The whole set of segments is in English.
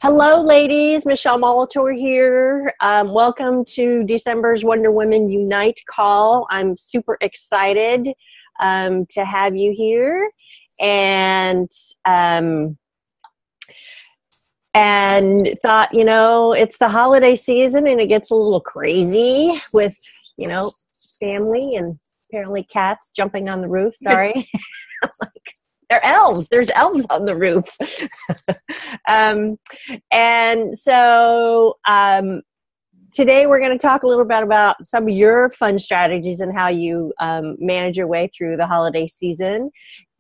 Hello, ladies. Michele Molitor here. Welcome to December's Wonder Women Unite call. I'm super excited to have you here, and thought, it's the holiday season and it gets a little crazy with, family and apparently cats jumping on the roof. Sorry. Like, they're elves. There's elves on the roof. And so today we're going to talk a little bit about some of your fun strategies and how you manage your way through the holiday season.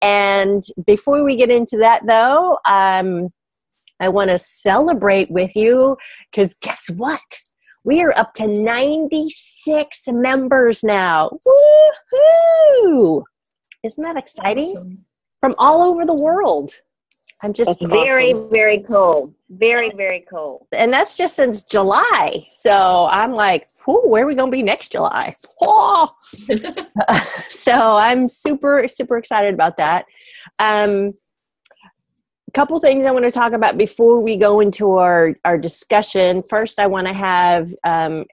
And before we get into that, though, I want to celebrate with you because guess what? We are up to 96 members now. Woohoo! Isn't that exciting? Awesome. From all over the world. I'm just very, very cool. Very, very cool. And that's just since July. So I'm like, where are we going to be next July? So I'm super, super excited about that. Couple things I want to talk about before we go into our discussion. First, I want to have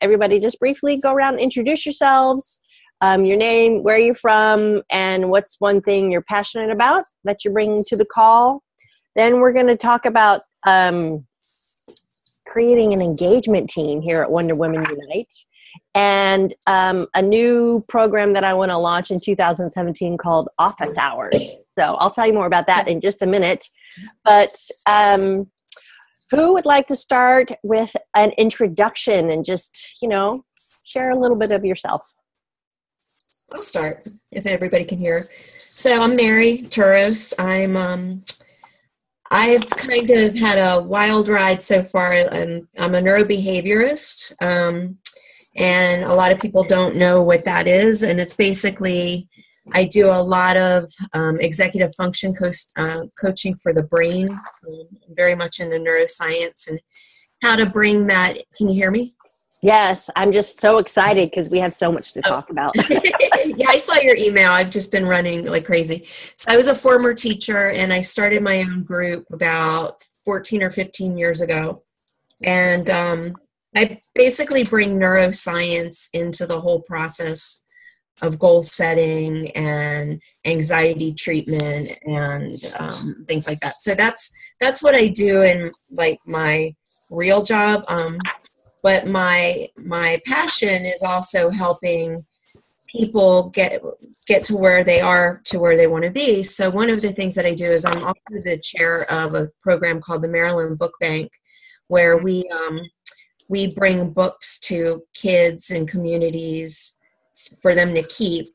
everybody just briefly go around and introduce yourselves. Your name, where you're from, and what's one thing you're passionate about that you're bringing to the call. Then we're going to talk about creating an engagement team here at Wonder Women Unite, and a new program that I want to launch in 2017 called Office Hours. So I'll tell you more about that in just a minute. But who would like to start with an introduction and just, share a little bit of yourself? I'll start if everybody can hear. So I'm Mary Turos. I've kind of had a wild ride so far. I'm a neurobehaviorist, and a lot of people don't know what that is. And it's basically, I do a lot of executive function coaching for the brain. I'm very much into neuroscience and how to bring that. Can you hear me? Yes, I'm just so excited because we have so much to talk about. Yeah, I saw your email. I've just been running like crazy. So I was a former teacher, and I started my own group about 14 or 15 years ago. And I basically bring neuroscience into the whole process of goal setting and anxiety treatment and things like that. So that's what I do in like my real job. But my passion is also helping people get to where they are, to where they want to be. So one of the things that I do is I'm also the chair of a program called the Maryland Book Bank, where we bring books to kids and communities for them to keep.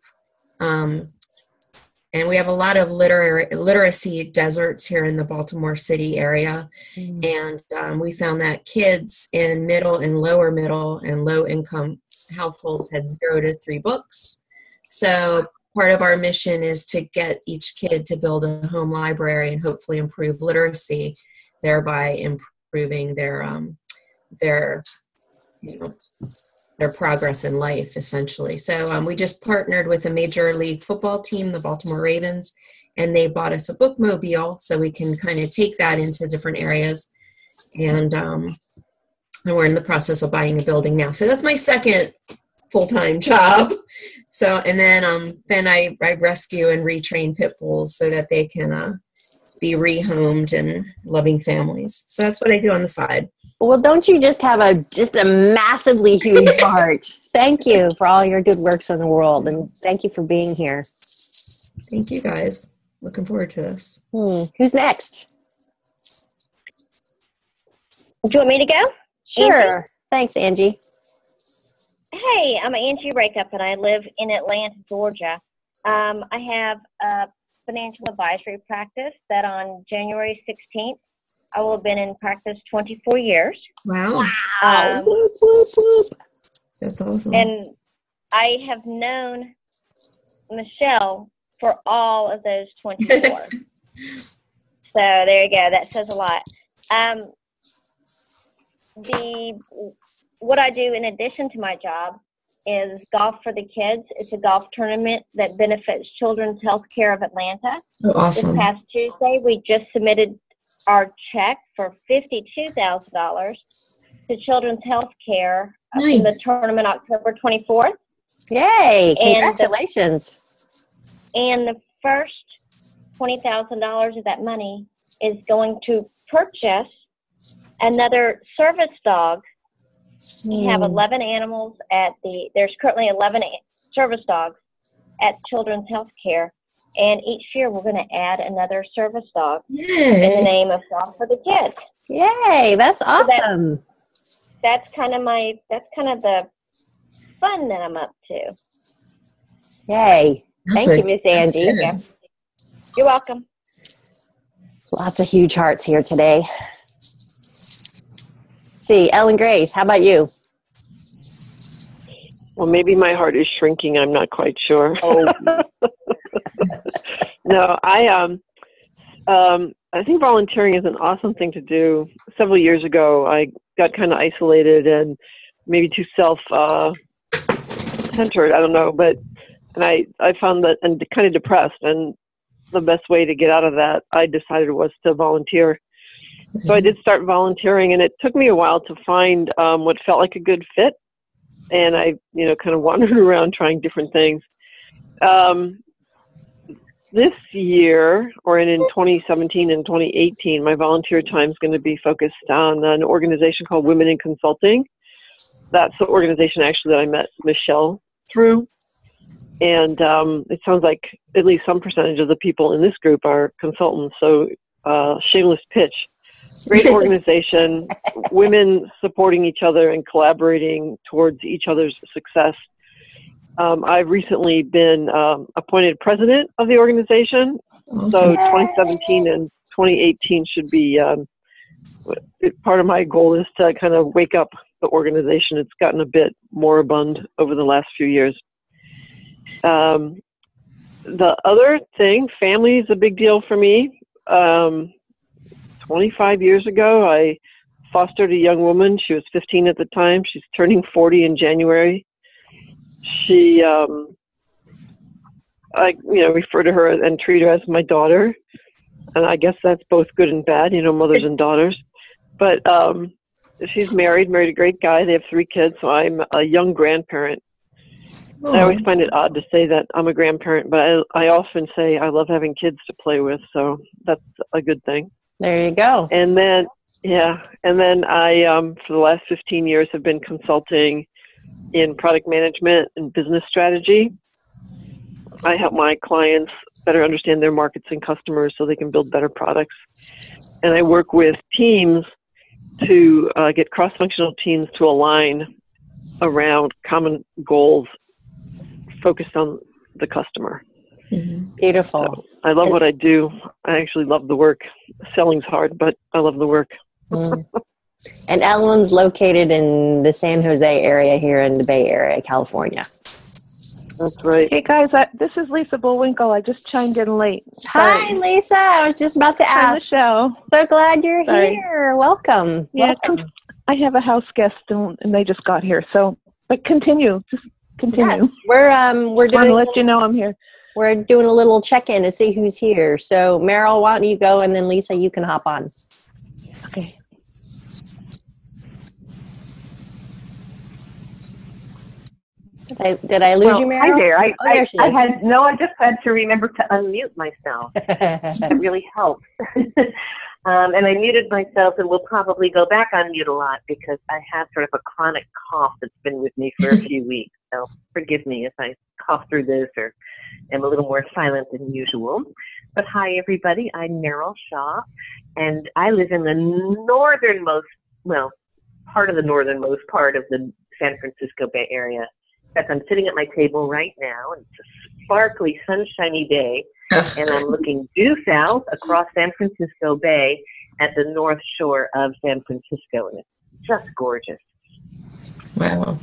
And we have a lot of literacy deserts here in the Baltimore City area. And we found that kids in middle and lower middle and low income households had 0 to 3 books. So part of our mission is to get each kid to build a home library and hopefully improve literacy, thereby improving their progress in life, essentially. So we just partnered with a major league football team, the Baltimore Ravens, and they bought us a bookmobile so we can kind of take that into different areas. And we're in the process of buying a building now. So that's my second full-time job. So, and then I rescue and retrain pit bulls so that they can be rehomed and loving families. So that's what I do on the side. Well, don't you just have a massively huge heart? Thank you for all your good works in the world, and thank you for being here. Thank you, guys. Looking forward to this. Who's next? Do you want me to go? Sure. Angie? Thanks, Angie. Hey, I'm Angie Rakup, and I live in Atlanta, Georgia. I have a financial advisory practice that on January 16th, I will have been in practice 24 years. Wow. Whoop, whoop, whoop. That's awesome. And I have known Michele for all of those 24. So there you go. That says a lot. What I do in addition to my job is Golf for the Kids. It's a golf tournament that benefits Children's Health Care of Atlanta. Oh, awesome. This past Tuesday, we just submitted our check for $52,000 to Children's Health Care in the tournament October 24th. Yay! Congratulations. And the first $20,000 of that money is going to purchase another service dog. We have 11 animals there's currently 11 service dogs at Children's Health Care. And each year we're going to add another service dog in the name of Dog for the Kids. Yay, that's awesome. So that's kind of the fun that I'm up to. Yay. Thank you, Miss Angie. Okay. You're welcome. Lots of huge hearts here today. See, Ellen Grace, how about you? Well, maybe my heart is shrinking. I'm not quite sure. Oh. No, I think volunteering is an awesome thing to do. Several years ago, I got kind of isolated and maybe too self-centered. I don't know, and I found that and kind of depressed. And the best way to get out of that, I decided, was to volunteer. So I did start volunteering, and it took me a while to find what felt like a good fit. And I, kind of wandered around trying different things. This year, or in 2017 and 2018, my volunteer time is going to be focused on an organization called Women in Consulting. That's the organization actually that I met Michele through. And it sounds like at least some percentage of the people in this group are consultants. So shameless pitch. Great organization, women supporting each other and collaborating towards each other's success. I've recently been appointed president of the organization. Awesome. So 2017 and 2018 should be part of my goal is to kind of wake up the organization. It's gotten a bit moribund over the last few years. The other thing, family is a big deal for me. 25 years ago, I fostered a young woman. She was 15 at the time. She's turning 40 in January. She, I refer to her and treat her as my daughter. And I guess that's both good and bad, mothers and daughters. But she's married a great guy. They have 3 kids, so I'm a young grandparent. I always find it odd to say that I'm a grandparent, but I often say I love having kids to play with, so that's a good thing. There you go. And then, I, for the last 15 years, have been consulting in product management and business strategy. I help my clients better understand their markets and customers so they can build better products. And I work with teams to get cross-functional teams to align around common goals focused on the customer. Mm-hmm. Beautiful. So I love what I do. I actually love the work. Selling's hard, but I love the work. And Ellen's located in the San Jose area here in the Bay Area, California. That's right. Hey guys, this is Lisa Bullwinkle. I just chimed in late. Sorry. Hi, Lisa. I was just about to ask. Michele. So glad you're here. Welcome. Yeah, Welcome. I have a house guest and they just got here. So, but continue. Just continue. Yes, we're doing. To let you know I'm here. We're doing a little check-in to see who's here. So, Meryl, why don't you go, and then Lisa, you can hop on. Okay. Did I lose you, Meryl? Hi there. There she is. I just had to remember to unmute myself. That really helps. And I muted myself, and will probably go back on mute a lot because I have sort of a chronic cough that's been with me for a few weeks. So forgive me if I cough through this or am a little more silent than usual. But hi, everybody. I'm Meryl Shaw, and I live in the part of the northernmost part of the San Francisco Bay Area. In fact, I'm sitting at my table right now, and it's a sparkly, sunshiny day, and I'm looking due south across San Francisco Bay at the north shore of San Francisco, and it's just gorgeous. Wow.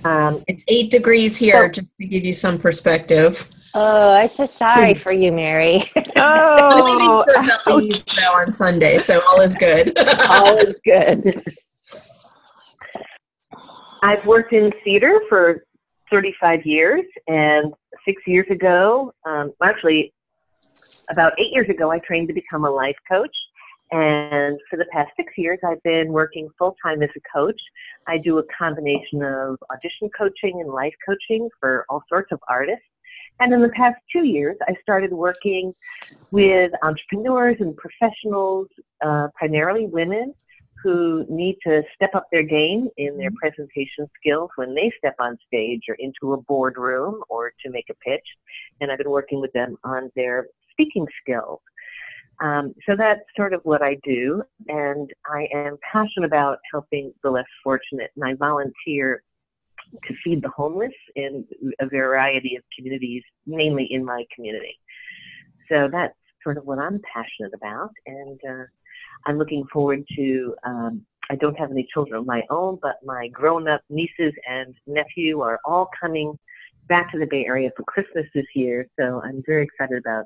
It's 8 degrees here, just to give you some perspective. Oh, I'm so sorry for you, Mary. I'm leaving for Belize though on Sunday, so all is good. All is good. I've worked in theater for 35 years, and 6 years ago, actually about 8 years ago, I trained to become a life coach, And for the past 6 years, I've been working full-time as a coach. I do a combination of audition coaching and life coaching for all sorts of artists. And in the past 2 years, I started working with entrepreneurs and professionals, primarily women, who need to step up their game in their presentation skills when they step on stage or into a boardroom or to make a pitch. And I've been working with them on their speaking skills. So that's sort of what I do, and I am passionate about helping the less fortunate, and I volunteer to feed the homeless in a variety of communities, mainly in my community. So that's sort of what I'm passionate about, and I'm looking forward to, I don't have any children of my own, but my grown-up nieces and nephew are all coming back to the Bay Area for Christmas this year, so I'm very excited about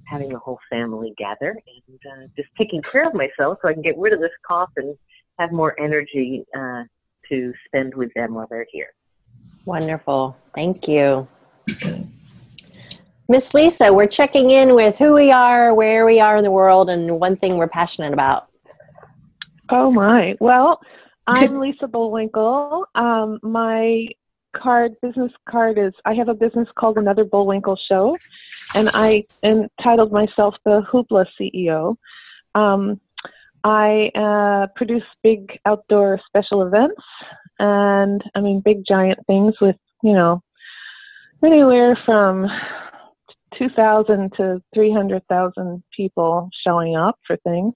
having the whole family gather and just taking care of myself so I can get rid of this cough and have more energy to spend with them while they're here. Wonderful. Thank you. Miss Lisa, we're checking in with who we are, where we are in the world, and one thing we're passionate about. Oh my. Well, I'm Lisa Bullwinkle. My business card is, I have a business called Another Bullwinkle Show, and I entitled myself the Hoopla CEO. I produce big outdoor special events, and I mean big giant things with, anywhere from 2,000 to 300,000 people showing up for things,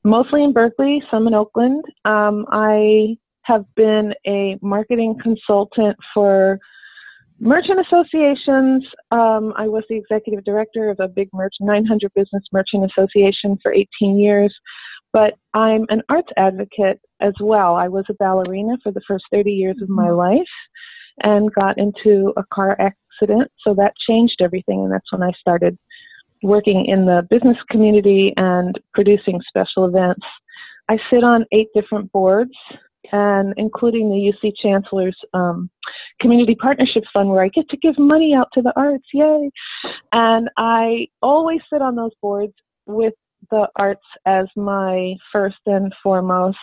mostly in Berkeley, some in Oakland. I have been a marketing consultant for merchant associations. I was the executive director of a big 900 business merchant association for 18 years, but I'm an arts advocate as well. I was a ballerina for the first 30 years of my life and got into a car accident, so that changed everything, and that's when I started working in the business community and producing special events. I sit on 8 different boards, and including the UC Chancellor's Community Partnership Fund, where I get to give money out to the arts, yay! And I always sit on those boards with the arts as my first and foremost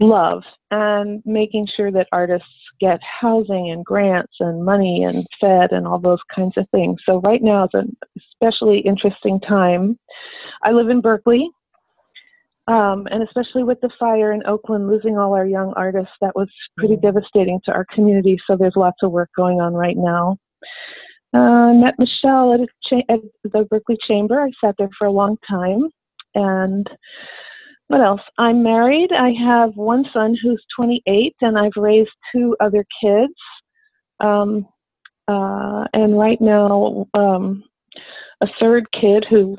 love, and making sure that artists get housing and grants and money and fed and all those kinds of things. So right now is an especially interesting time. I live in Berkeley. And especially with the fire in Oakland, losing all our young artists, that was pretty devastating to our community. So there's lots of work going on right now. I met Michele at the Berkeley Chamber. I sat there for a long time. And what else? I'm married. I have one son who's 28, and I've raised 2 other kids. And right now, a third kid who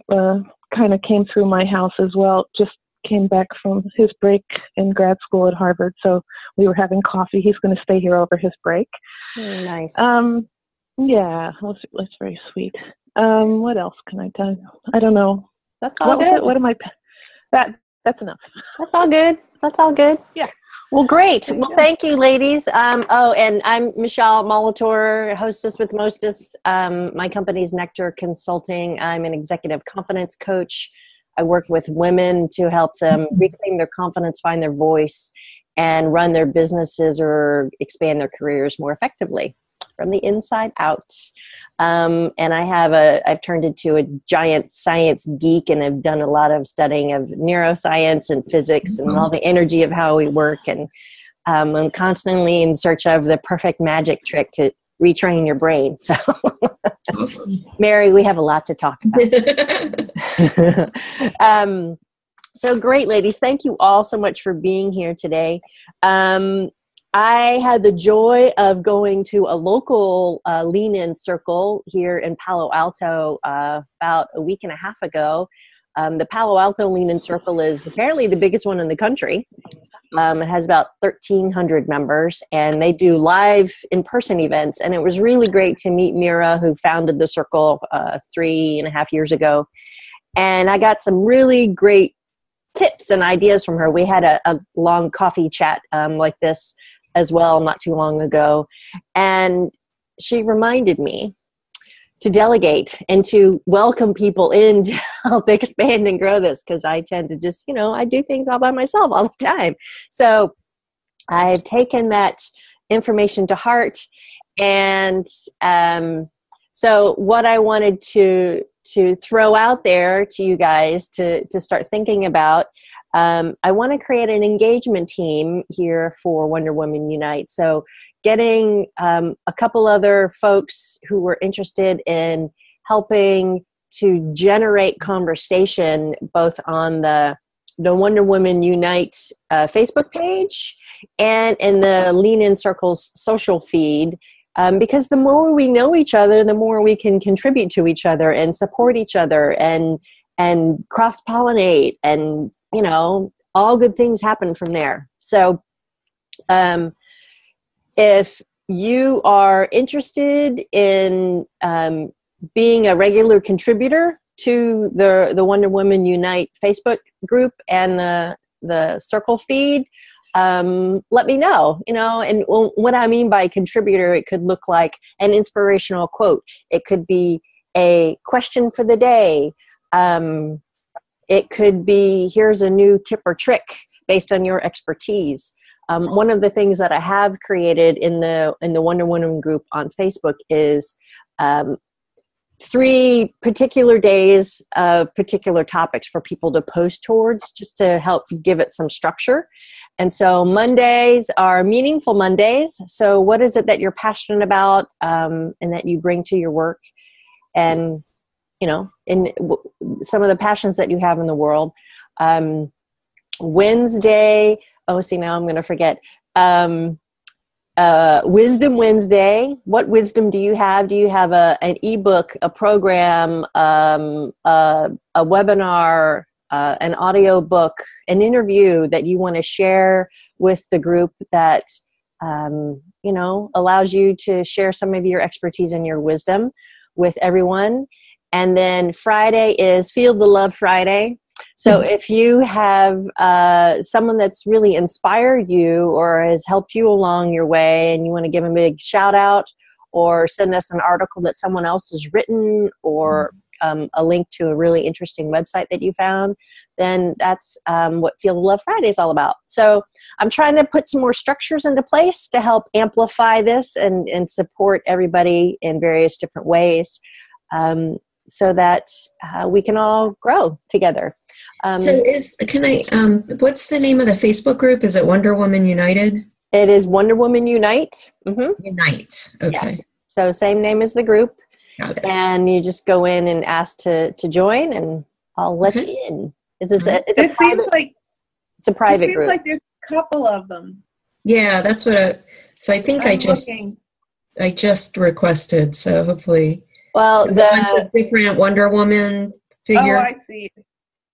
kind of came through my house as well, just came back from his break in grad school at Harvard, so we were having coffee. He's going to stay here over his break. Nice. Yeah, that's very sweet. What else can I tell you? I don't know. That's all good. What am I? That's enough. That's all good. That's all good. Yeah. Well, great. Well, thank you, ladies. And I'm Michele, Molitor, hostess with Mostess. My company's Nectar Consulting. I'm an executive confidence coach. I work with women to help them reclaim their confidence, find their voice, and run their businesses or expand their careers more effectively from the inside out. And I've turned into a giant science geek, and I've done a lot of studying of neuroscience and physics and all the energy of how we work. And I'm constantly in search of the perfect magic trick to retrain your brain. So, awesome. Mary, we have a lot to talk about. So great, ladies. Thank you all so much for being here today. I had the joy of going to a local lean-in circle here in Palo Alto about a week and a half ago. The Palo Alto Lean-In Circle is apparently the biggest one in the country. It has about 1,300 members, and they do live in-person events. And it was really great to meet Mira, who founded the circle 3.5 years ago. And I got some really great tips and ideas from her. We had a long coffee chat like this as well not too long ago. And she reminded me delegate and to welcome people in to help expand and grow this, because I tend to just, I do things all by myself all the time. So I've taken that information to heart. And so what I wanted to throw out there to you guys to start thinking about, I want to create an engagement team here for Wonder Women Unite. So getting a couple other folks who were interested in helping to generate conversation both on the Wonder Women Unite Facebook page and in the Lean In Circles social feed. Because the more we know each other, the more we can contribute to each other and support each other and cross-pollinate, and all good things happen from there. So if you are interested in being a regular contributor to the Wonder Women Unite Facebook group and the Circle feed, let me know, and what I mean by contributor, it could look like an inspirational quote. It could be a question for the day. It could be, here's a new tip or trick based on your expertise. One of the things that I have created in the Wonder Woman group on Facebook is 3 particular days of particular topics for people to post towards, just to help give it some structure. And so Mondays are meaningful Mondays. So what is it that you're passionate about and that you bring to your work? And, in some of the passions that you have in the world. Wednesday, now I'm going to forget. Wisdom Wednesday. What wisdom do you have? Do you have an ebook, a program, a webinar, an audio book, an interview that you want to share with the group that, allows you to share some of your expertise and your wisdom with everyone? And then Friday is Feel the Love Friday. So if you have someone that's really inspired you or has helped you along your way and you want to give them a big shout out, or send us an article that someone else has written, or a link to a really interesting website that you found, then that's what Feel the Love Friday is all about. So I'm trying to put some more structures into place to help amplify this and support everybody in various different ways. So that we can all grow together. What's the name of the Facebook group? Is it Wonder Woman United? It is Wonder Woman Unite. Mm-hmm. Unite. Okay. Yeah. So same name as the group. Got it. And you just go in and ask to join, and I'll let you in. It's a private group. It seems like there's a couple of them. Yeah, that's what I think I just requested, so hopefully. Well, a bunch of different Wonder Woman figure. Oh, I see.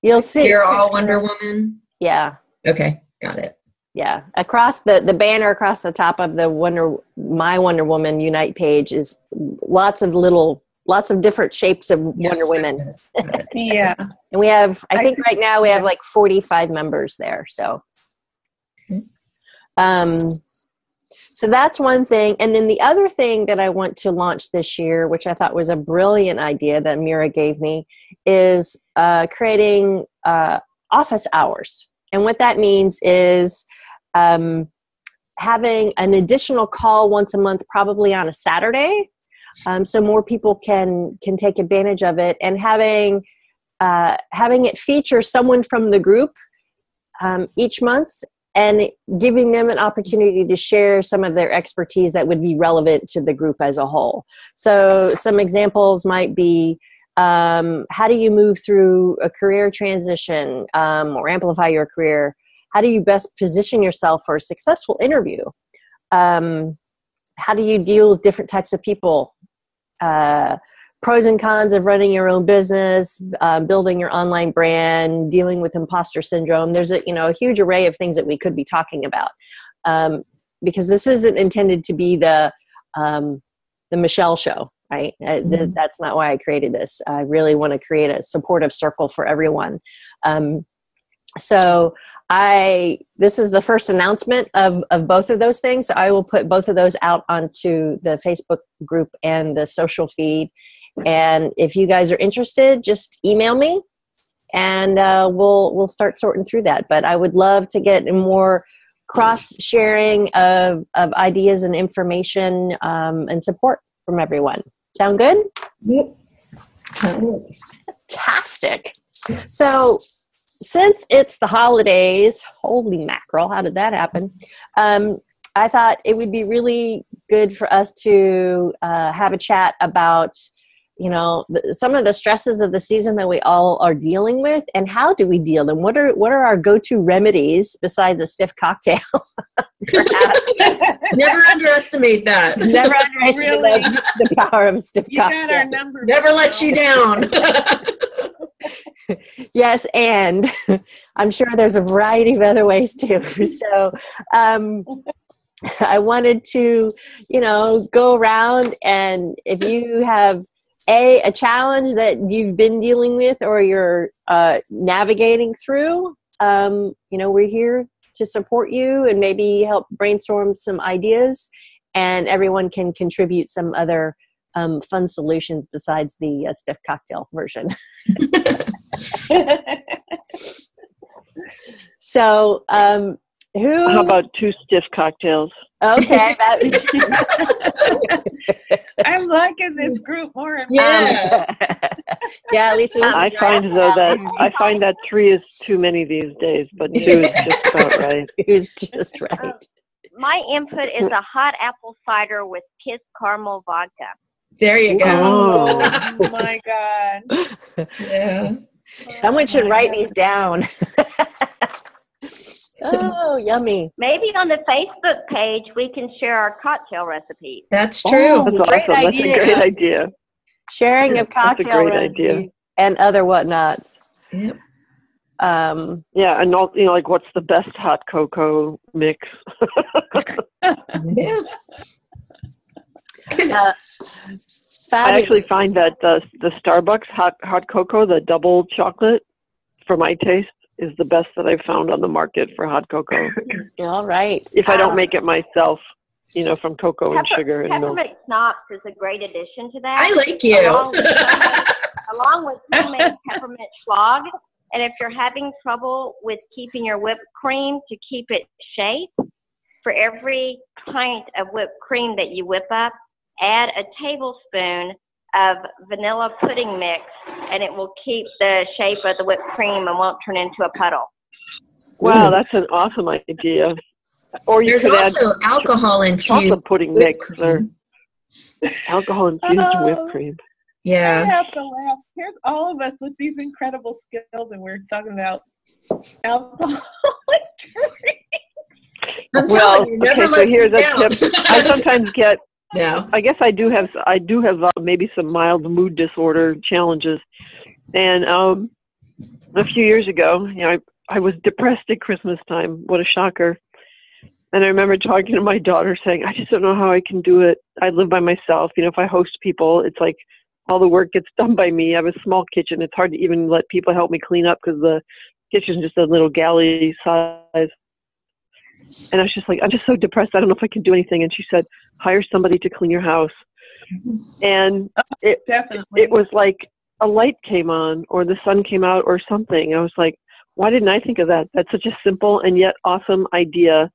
You'll see. You're all Wonder Woman? Yeah. Okay, got it. Yeah. Across the banner across the top of the My Wonder Woman Unite page is lots of different shapes of Wonder Women. Yeah. And we have, I think right now we have like 45 members there. So, so that's one thing. And then the other thing that I want to launch this year, which I thought was a brilliant idea that Mira gave me, is creating office hours. And what that means is having an additional call once a month, probably on a Saturday, so more people can take advantage of it, and having it feature someone from the group each month, and giving them an opportunity to share some of their expertise that would be relevant to the group as a whole. So some examples might be, how do you move through a career transition or amplify your career? How do you best position yourself for a successful interview? How do you deal with different types of people? Pros and cons of running your own business, building your online brand, dealing with imposter syndrome. There's a huge array of things that we could be talking about, because this isn't intended to be the Michele show, right? That's not why I created this. I really want to create a supportive circle for everyone. So this is the first announcement of both of those things. So I will put both of those out onto the Facebook group and the social feed. And if you guys are interested, just email me, and we'll start sorting through that. But I would love to get more cross sharing of ideas and information and support from everyone. Sound good? Yep. Fantastic. So since it's the holidays, holy mackerel, how did that happen? I thought it would be really good for us to have a chat about, some of the stresses of the season that we all are dealing with, and how do we deal, and what are our go-to remedies besides a stiff cocktail? Never underestimate that. Never underestimate Really? the power of a stiff You cocktail. got our number. Never let you down. Yes, and I'm sure there's a variety of other ways too. So I wanted to, go around, and if you have a challenge that you've been dealing with or you're navigating through, we're here to support you and maybe help brainstorm some ideas, and everyone can contribute some other fun solutions besides the stiff cocktail version. So, How about 2 stiff cocktails? Okay. I'm liking this group more and Yeah. Yeah, Lisa. I find that 3 is too many these days, but 2 is just about right. Who's just right. My input is a hot apple cider with Kiss caramel vodka. There you go. Oh my God. Yeah. Someone should write these down. Oh, yummy. Maybe on the Facebook page we can share our cocktail recipes. That's true. That's Great awesome. idea. That's a great idea. Sharing of cocktail great recipes idea. and other whatnots. Yep. Yeah, and all, like, what's the best hot cocoa mix? Yeah. I actually find that the Starbucks hot cocoa, the double chocolate, for my taste, is the best that I've found on the market for hot cocoa. All right. If I don't make it myself, from cocoa and sugar and milk. Peppermint schnapps is a great addition to that. I like you. Along with homemade peppermint schlog. And if you're having trouble with keeping your whipped cream to keep it shape, for every pint of whipped cream that you whip up, add a tablespoon of vanilla pudding mix, and it will keep the shape of the whipped cream and won't turn into a puddle. Wow, that's an awesome idea. Or you There's could also add alcohol infused chocolate pudding mix or alcohol infused whipped cream. I Yeah. have to laugh. Here's all of us with these incredible skills, and we're talking about alcoholic drinks. I'm telling you, never okay, so let you here's a down. tip. I sometimes get. No. I guess I do have maybe some mild mood disorder challenges, and a few years ago, I was depressed at Christmas time. What a shocker! And I remember talking to my daughter, saying, "I just don't know how I can do it. I live by myself. If I host people, it's like all the work gets done by me. I have a small kitchen. It's hard to even let people help me clean up because the kitchen's just a little galley size." And I was just like, I'm just so depressed. I don't know if I can do anything. And she said, hire somebody to clean your house. And it was like a light came on, or the sun came out, or something. I was like, why didn't I think of that? That's such a simple and yet awesome idea.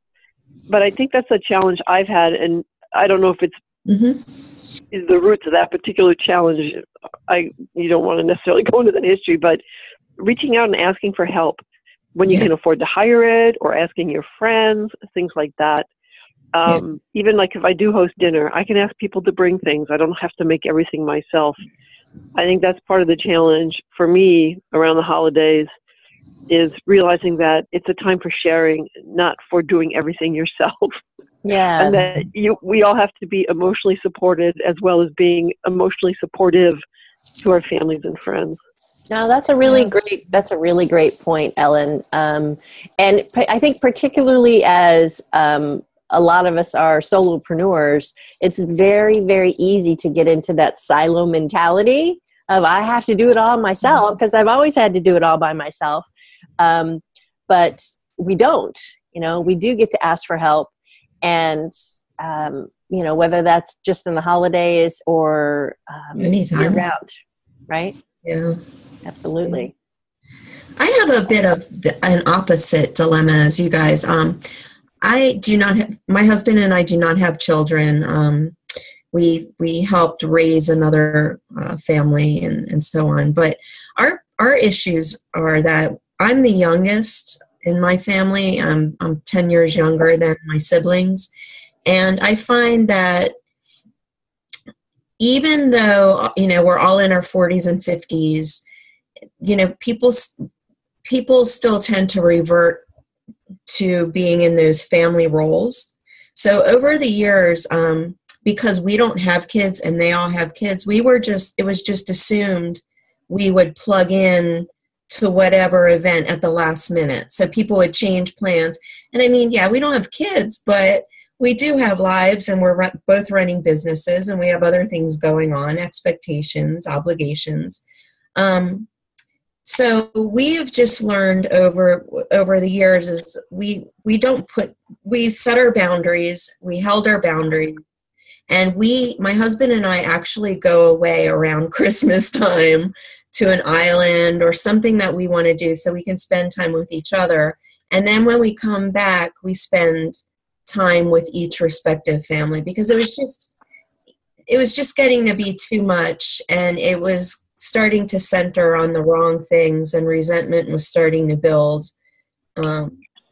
But I think that's a challenge I've had. And I don't know if it's is the roots of that particular challenge. You don't want to necessarily go into that history, but reaching out and asking for help when you can afford to hire it, or asking your friends, things like that. Even like if I do host dinner, I can ask people to bring things. I don't have to make everything myself. I think that's part of the challenge for me around the holidays, is realizing that it's a time for sharing, not for doing everything yourself. Yeah. And that we all have to be emotionally supported, as well as being emotionally supportive to our families and friends. No, that's a really great point, Ellen. And I think particularly as a lot of us are solopreneurs, it's very, very easy to get into that silo mentality of I have to do it all myself, because I've always had to do it all by myself. But we don't, we do get to ask for help. And whether that's just in the holidays or anytime year round, right? Yeah, absolutely. I have a bit of an opposite dilemma as you guys. I do not have, my husband and I do not have children. We helped raise another family and so on. But our issues are that I'm the youngest in my family. I'm 10 years younger than my siblings. And I find that even though, we're all in our 40s and 50s, people still tend to revert to being in those family roles. So over the years, because we don't have kids and they all have kids, it was just assumed we would plug in to whatever event at the last minute. So people would change plans. And I mean, yeah, we don't have kids, but we do have lives, and we're both running businesses, and we have other things going on, expectations, obligations. So we have just learned over the years is we set our boundaries, we held our boundaries, and my husband and I actually go away around Christmas time to an island or something that we want to do so we can spend time with each other. And then when we come back, we spend time with each respective family, because it was just getting to be too much, and it was starting to center on the wrong things, and resentment was starting to build.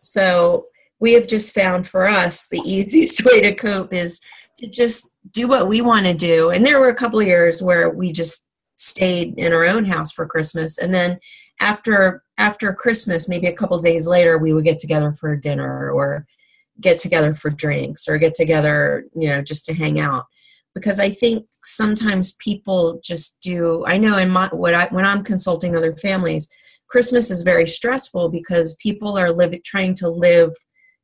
So we have just found for us the easiest way to cope is to just do what we want to do. And there were a couple of years where we just stayed in our own house for Christmas. And then after Christmas, maybe a couple of days later, we would get together for dinner or get together for drinks or get together, just to hang out. Because I think sometimes people just do, I know when I'm consulting other families, Christmas is very stressful because people are trying to live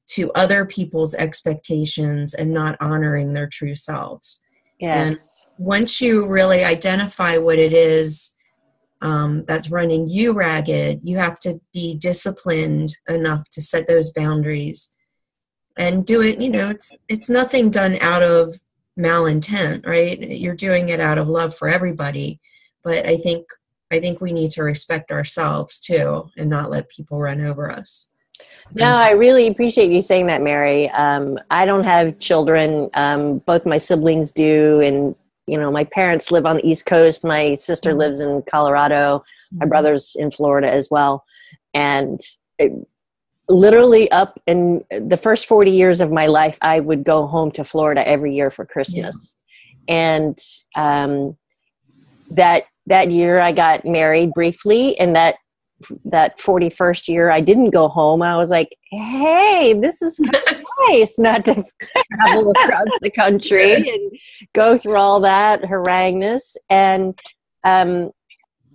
to other people's expectations and not honoring their true selves. Yes. And once you really identify what it is that's running you ragged, you have to be disciplined enough to set those boundaries and do it. It's nothing done out of malintent, right? You're doing it out of love for everybody. But I think we need to respect ourselves too and not let people run over us. No, I really appreciate you saying that, Mary. I don't have children. Both my siblings do. And, my parents live on the East Coast. My sister lives in Colorado. My brother's in Florida as well. And literally up in the first 40 years of my life, I would go home to Florida every year for Christmas. Yeah. And that year I got married briefly, and that 41st year I didn't go home. I was like, hey, this is kind of nice not to travel across the country and go through all that harangueness. And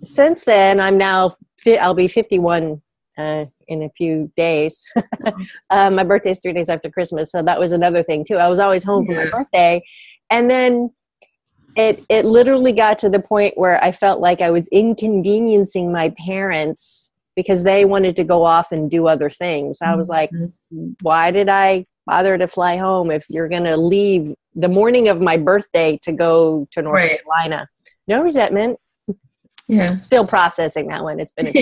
since then, I'll be 51 in a few days. My birthday is 3 days after Christmas, so that was another thing too. I was always home for my birthday, and then it literally got to the point where I felt like I was inconveniencing my parents because they wanted to go off and do other things. I was like, why did I bother to fly home if you're going to leave the morning of my birthday to go to North Carolina? No resentment. Yeah. Still processing that one. It's been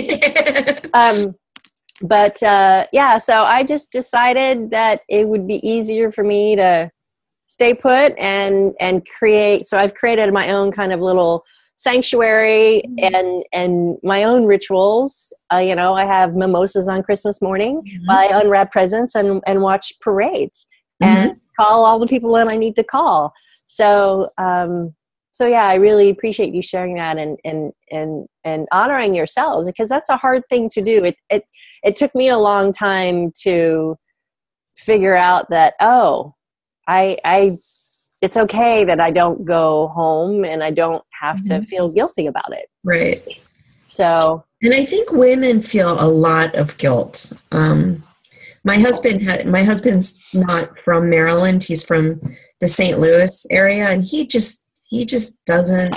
so I just decided that it would be easier for me to stay put and create. So I've created my own kind of little sanctuary and my own rituals. I have mimosas on Christmas morning while I unwrap presents and watch parades and call all the people that I need to call. So I really appreciate you sharing that and honoring yourselves, because that's a hard thing to do. It took me a long time to figure out that, it's okay that I don't go home and I don't have to feel guilty about it. Right. So, and I think women feel a lot of guilt. My husband's not from Maryland. He's from the St. Louis area, and he just doesn't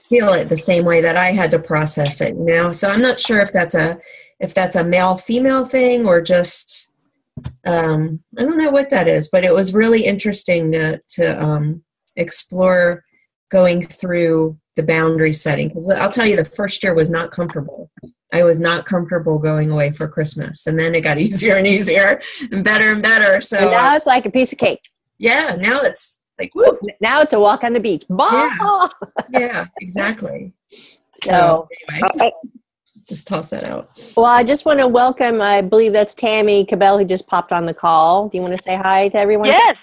feel it the same way that I had to process it. So I'm not sure if that's a male-female thing or just I don't know what that is, but it was really interesting to explore going through the boundary setting. Because I'll tell you, the first year was not comfortable. I was not comfortable going away for Christmas. And then it got easier and easier and better. So and now it's like a piece of cake. Yeah, now it's like, whoop. Now it's a walk on the beach. Yeah, exactly. So anyway, just toss that out. Well, I just want to welcome, I believe that's Tammy Cabell who just popped on the call. Do you want to say hi to everyone? Yes.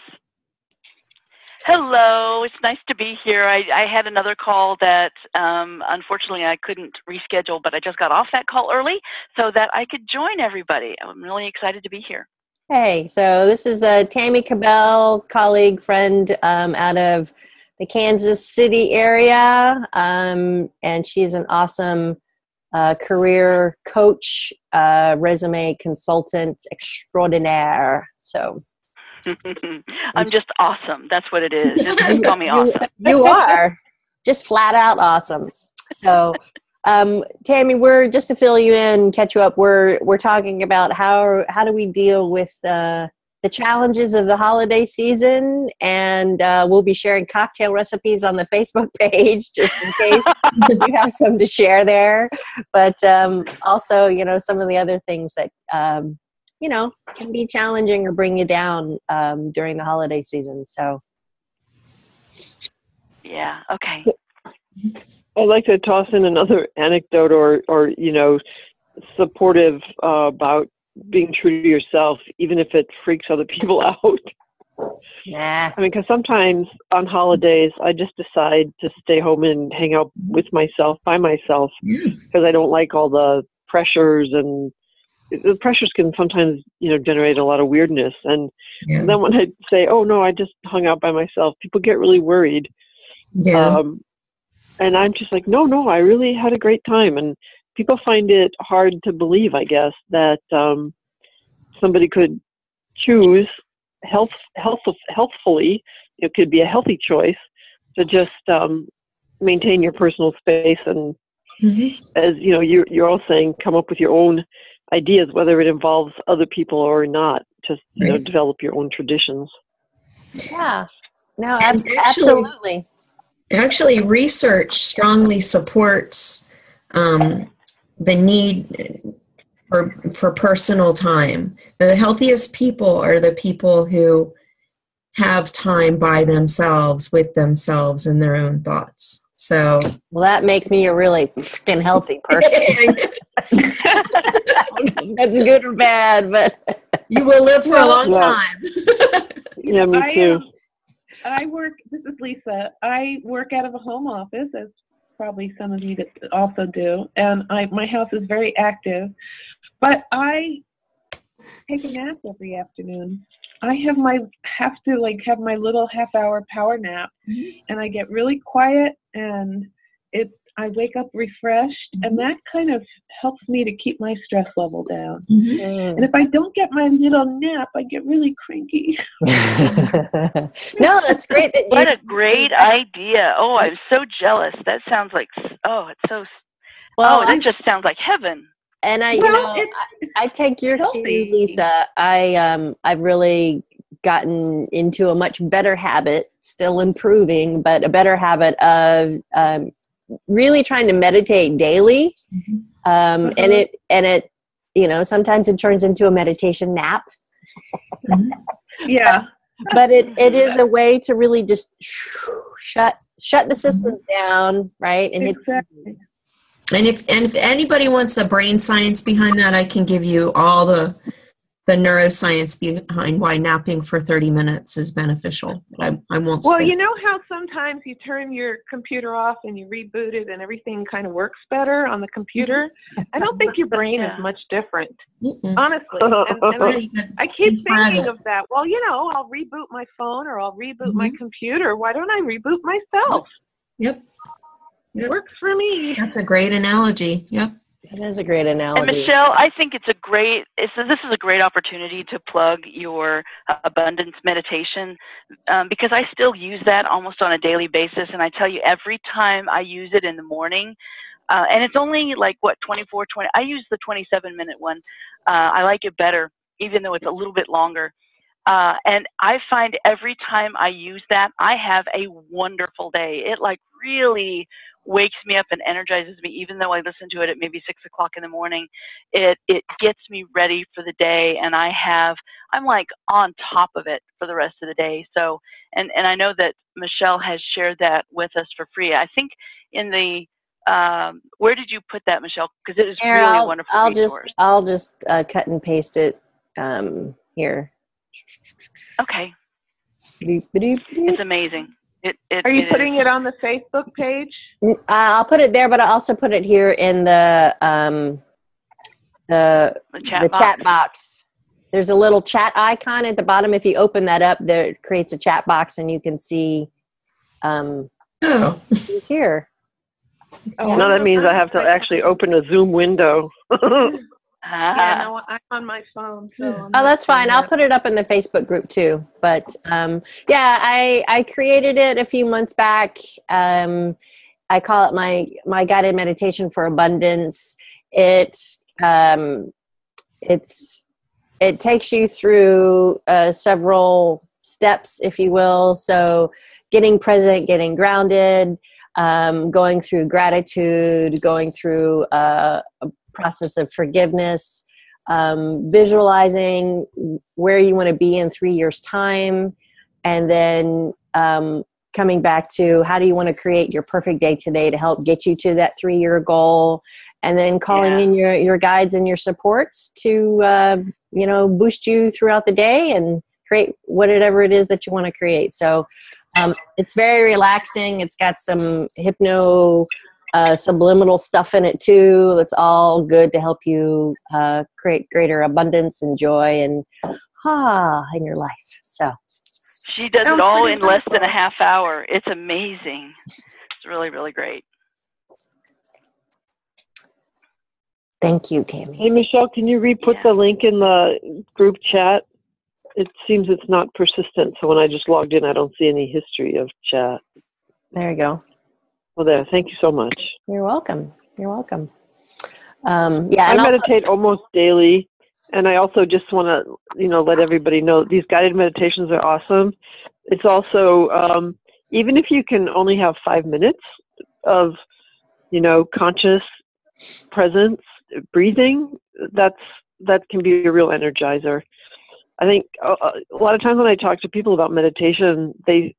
Hello. It's nice to be here. I had another call that unfortunately I couldn't reschedule, but I just got off that call early so that I could join everybody. I'm really excited to be here. Hey, so this is Tammy Cabell, colleague, friend out of the Kansas City area, and she's an awesome career coach, resume consultant extraordinaire. So I'm just awesome. That's what it is. Just call me awesome. You are just flat out awesome. So Tammy, we're just to fill you in, catch you up. We're talking about how do we deal with the challenges of the holiday season, and we'll be sharing cocktail recipes on the Facebook page just in case you have some to share there. But also, some of the other things that can be challenging or bring you down during the holiday season. So, yeah, okay. I'd like to toss in another anecdote or supportive about being true to yourself, even if it freaks other people out. Nah. I mean, because sometimes on holidays, I just decide to stay home and hang out with myself, by myself, because I don't like all the pressures, and the pressures can sometimes, generate a lot of weirdness. And then when I say, oh, no, I just hung out by myself, people get really worried. Yeah. And I'm just like, no, I really had a great time. And people find it hard to believe, I guess, that somebody could choose healthfully. It could be a healthy choice to just maintain your personal space and, as you're all saying, come up with your own ideas, whether it involves other people or not. Just develop your own traditions. Yeah. No, absolutely. Actually, research strongly supports the need for personal time. The healthiest people are the people who have time by themselves, with themselves and their own thoughts. So, well, that makes me a really freaking healthy person. That's good or bad, but you will live for a long time. Yeah, me too. I work, this is Lisa, I work out of a home office, as probably some of you also do, and my house is very active, but I take a nap every afternoon. I have my little half-hour power nap, and I get really quiet, and I wake up refreshed, and that kind of helps me to keep my stress level down. And if I don't get my little nap, I get really cranky. No, that's great. What a great idea. Oh, I'm so jealous. That sounds like, that just sounds like heaven. And I take your cue, Lisa. I've really gotten into a much better habit, still improving, but a better habit of really trying to meditate daily. And it sometimes it turns into a meditation nap. Yeah. But it is a way to really just shut the systems down, right? And exactly. And if anybody wants the brain science behind that, I can give you all the neuroscience behind why napping for 30 minutes is beneficial. I won't. Well, you know how sometimes you turn your computer off and you reboot it and everything kind of works better on the computer? I don't think your brain is much different, honestly. And I keep thinking of that. Well, I'll reboot my phone or I'll reboot my computer. Why don't I reboot myself? Yep. It works for me. That's a great analogy. Yep. That is a great analogy. And Michele, I think this is a great opportunity to plug your abundance meditation because I still use that almost on a daily basis. And I tell you, every time I use it in the morning, and it's only like, 20, I use the 27-minute one. I like it better. even though it's a little bit longer. And I find every time I use that, I have a wonderful day. It like really wakes me up and energizes me, even though I listen to it at maybe 6 o'clock in the morning. It gets me ready for the day, and I'm like on top of it for the rest of the day. So, and I know that Michele has shared that with us for free. I think in the, where did you put that, Michele? Because it is Here, really a wonderful resource. I'll just cut and paste it here. Okay. It's amazing. Are you putting it on the Facebook page? I'll put it there, but I'll also put it here in the chat box. There's a little chat icon at the bottom. If you open that up, there it creates a chat box, and you can see who's here. Oh, no, that means I have to actually open a Zoom window. Yeah, no, I'm on my phone. So that's fine. I'll put it up in the Facebook group too. But yeah, I created it a few months back. I call it my guided meditation for abundance. It takes you through several steps, if you will. So getting present, getting grounded, going through gratitude, going through a process of forgiveness, visualizing where you want to be in 3 years' time, and then coming back to how do you want to create your perfect day today to help get you to that 3-year goal, and then calling in your guides and your supports to boost you throughout the day and create whatever it is that you want to create. So it's very relaxing. It's got some subliminal stuff in it too. It's all good to help you create greater abundance and joy and in your life. So she does it all in less than a half hour. It's amazing. It's really, really great. Thank you, Cami. Hey, Michele, can you re-put the link in the group chat? It seems it's not persistent, so when I just logged in, I don't see any history of chat. There you go. Well, there. Thank you so much. You're welcome. You're welcome. I meditate almost daily, and I also just want to, let everybody know these guided meditations are awesome. It's also, even if you can only have 5 minutes of, conscious presence, breathing, that can be a real energizer. I think a lot of times when I talk to people about meditation, they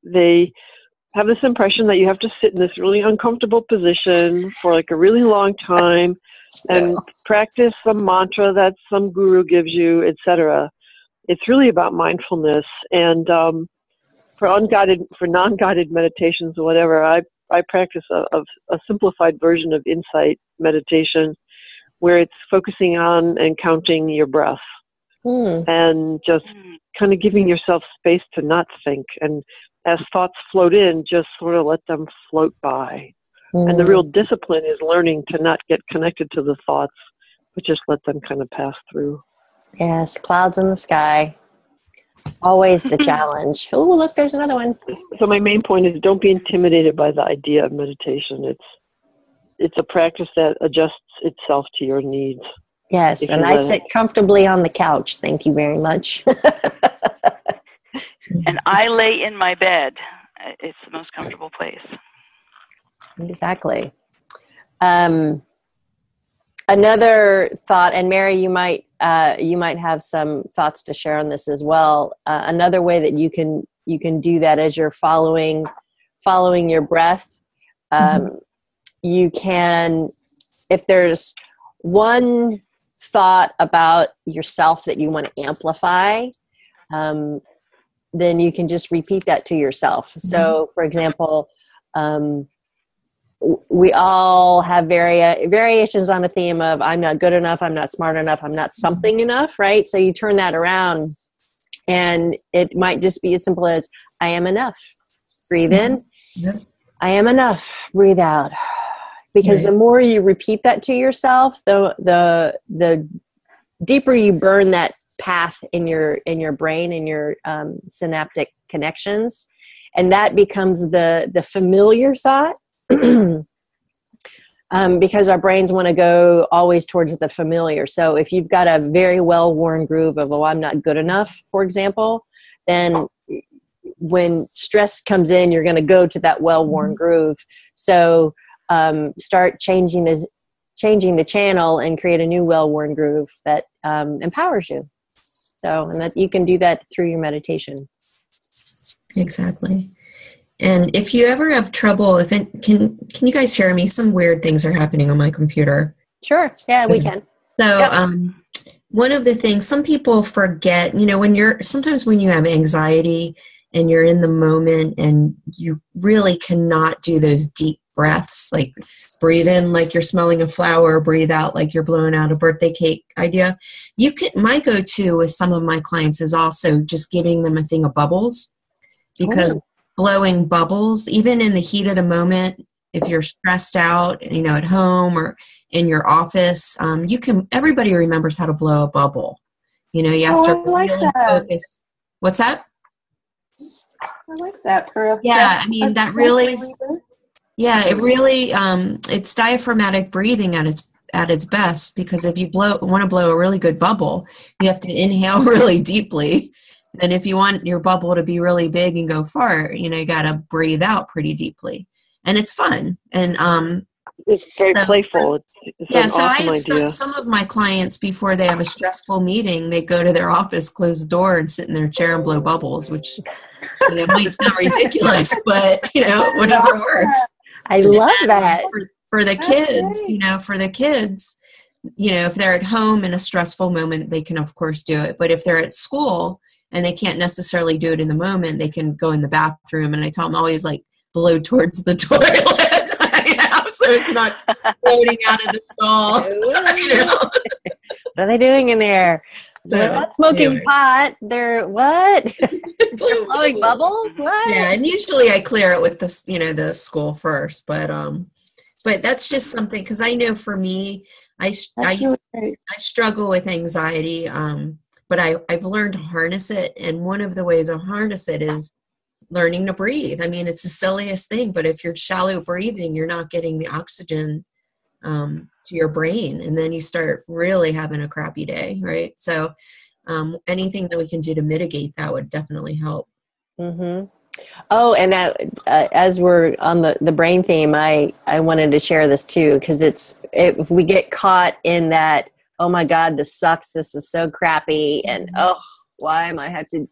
have this impression that you have to sit in this really uncomfortable position for like a really long time and practice some mantra that some guru gives you, etc. It's really about mindfulness. And for non-guided meditations or whatever, I practice a simplified version of insight meditation where it's focusing on and counting your breath and just kind of giving yourself space to not think. And as thoughts float in, just sort of let them float by. And the real discipline is learning to not get connected to the thoughts, but just let them kind of pass through. Yes, clouds in the sky. Always the challenge. Oh, look, there's another one. So my main point is don't be intimidated by the idea of meditation. It's a practice that adjusts itself to your needs. Yes, and I sit comfortably on the couch. Thank you very much. And I lay in my bed. It's the most comfortable place. Exactly. Another thought, and Mary, you might have some thoughts to share on this as well. Another way that you can do that as you're following your breath. You can, if there's one thought about yourself that you want to amplify, then you can just repeat that to yourself. So, for example, we all have variations on the theme of I'm not good enough, I'm not smart enough, I'm not something enough, right? So you turn that around and it might just be as simple as I am enough. Breathe in. I am enough. Breathe out. Because the more you repeat that to yourself, the deeper you burn that path in your brain, in your synaptic connections, and that becomes the familiar thought. because our brains want to go always towards the familiar. So if you've got a very well-worn groove of, oh, I'm not good enough, for example, then when stress comes in, you're going to go to that well-worn groove. So start changing the channel and create a new well-worn groove that empowers you. So, and that you can do that through your meditation. Exactly. And if you ever have trouble, can you guys hear me? Some weird things are happening on my computer. Sure. Yeah, we can. So, Yep. One of the things some people forget, sometimes when you have anxiety and you're in the moment and you really cannot do those deep breaths, like breathe in like you're smelling a flower, breathe out like you're blowing out a birthday cake idea. My go-to with some of my clients is also just giving them a thing of bubbles, because blowing bubbles, even in the heat of the moment, if you're stressed out, at home or in your office, everybody remembers how to blow a bubble. You have to really focus. What's that? I like that. Yeah, that really, it really, it's diaphragmatic breathing at its best, because if you want to blow a really good bubble, you have to inhale really deeply. And if you want your bubble to be really big and go far, you got to breathe out pretty deeply. And it's fun. And it's very playful. It's an awesome idea. Some of my clients, before they have a stressful meeting, they go to their office, close the door, and sit in their chair and blow bubbles, which might sound ridiculous, but whatever works. I love that. For the kids, if they're at home in a stressful moment, they can of course do it. But if they're at school and they can't necessarily do it in the moment, they can go in the bathroom. And I tell them always blow towards the toilet, so it's not floating out of the stall. What are they doing in there? They're not smoking pot. They're what? They're blowing bubbles? What? Yeah, and usually I clear it with the school first, but that's just something, because I know for me, I struggle with anxiety, but I've learned to harness it, and one of the ways I harness it is learning to breathe. It's the silliest thing, but if you're shallow breathing, you're not getting the oxygen to your brain, and then you start really having a crappy day, right? So anything that we can do to mitigate that would definitely help. Mm-hmm. Oh, and that, as we're on the brain theme, I wanted to share this too, because if we get caught in that, oh my God, this sucks, this is so crappy, and why am I have to,